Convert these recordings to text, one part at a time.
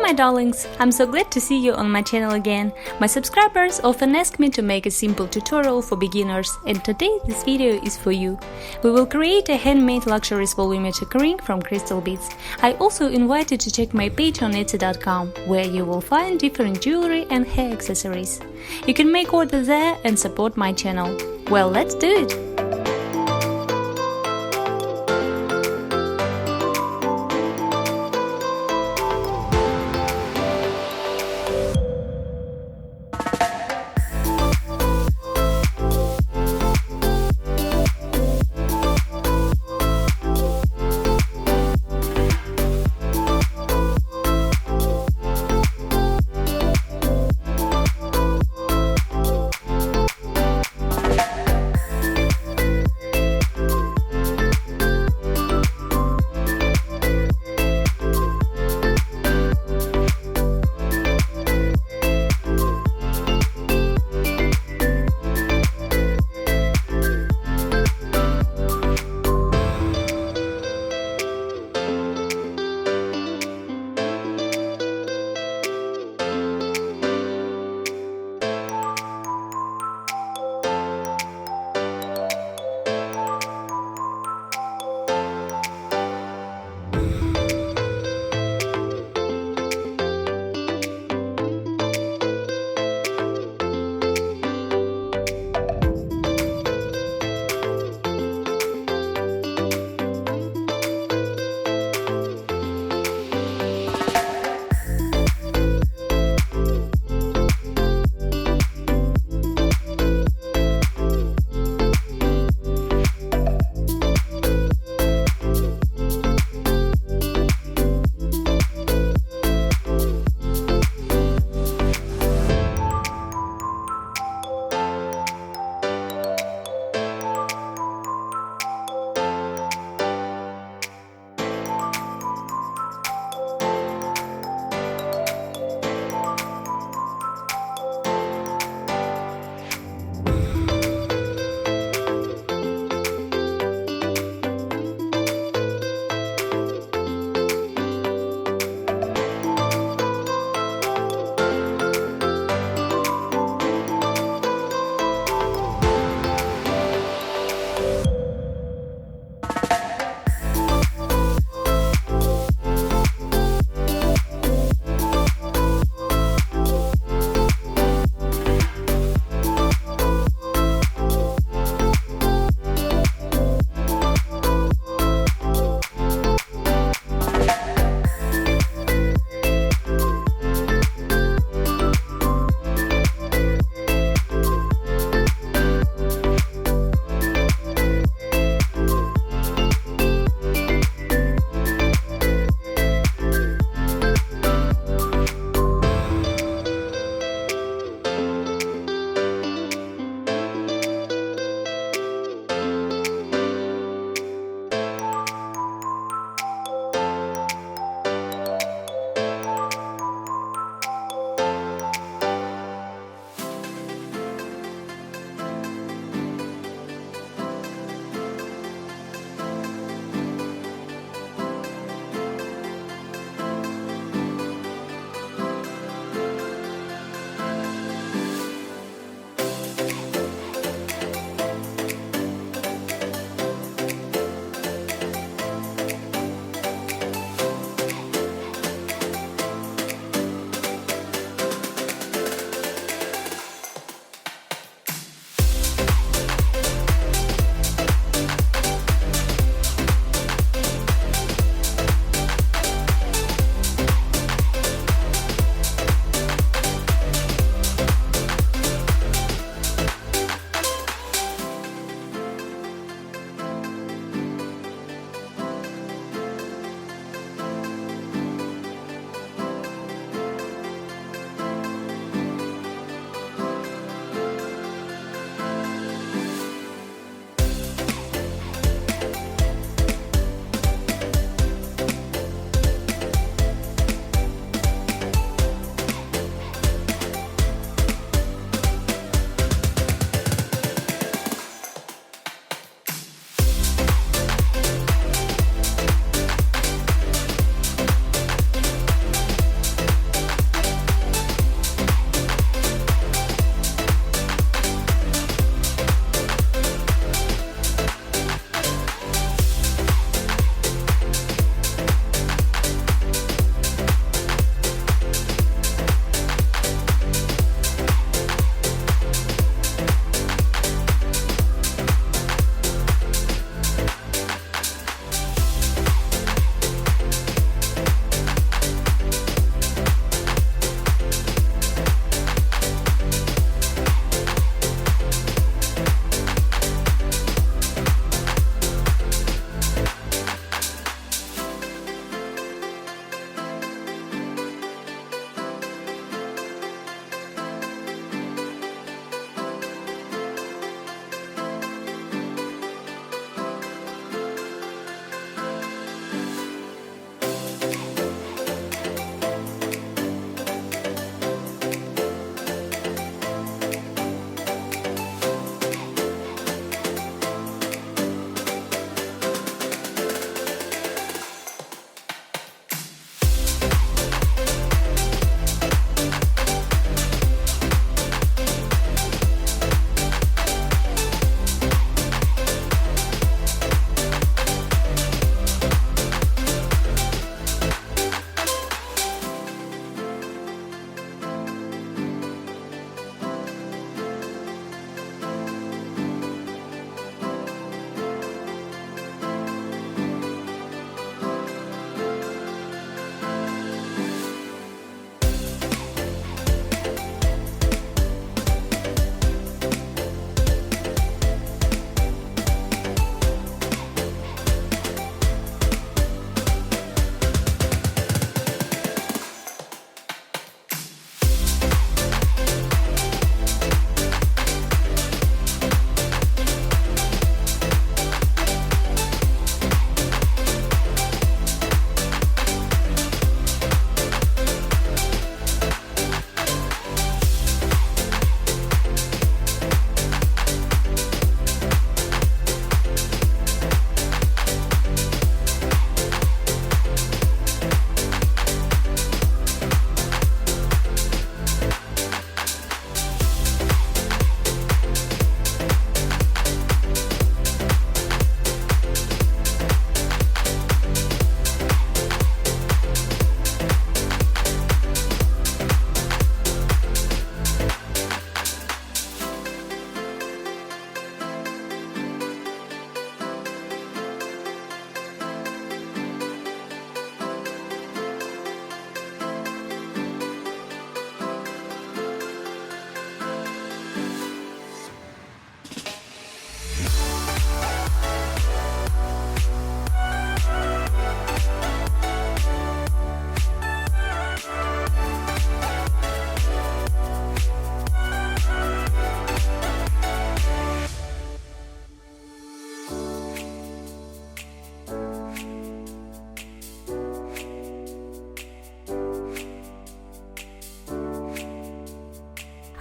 my darlings, I'm so glad to see you on my channel again. My subscribers often ask me to make a simple tutorial for beginners, and today this video is for you. We will create a handmade luxurious volumetric ring from crystal beads. I also invite you to check my page on Etsy.com, where you will find different jewelry and hair accessories. You can make order there and support my channel. Well, let's do it!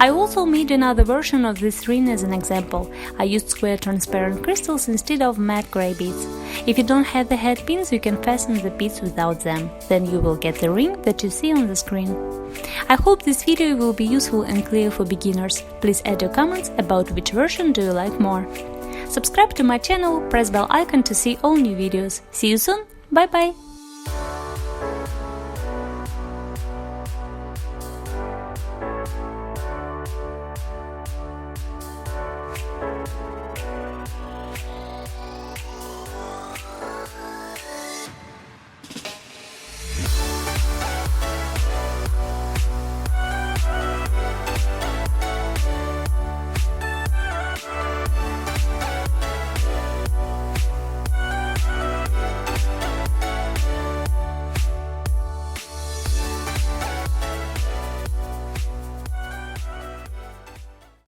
I also made another version of this ring as an example. I used square transparent crystals instead of matte gray beads. If you don't have the head pins, you can fasten the beads without them. Then you will get the ring that you see on the screen. I hope this video will be useful and clear for beginners. Please add your comments about which version do you like more. Subscribe to my channel, press bell icon to see all new videos. See you soon, bye bye!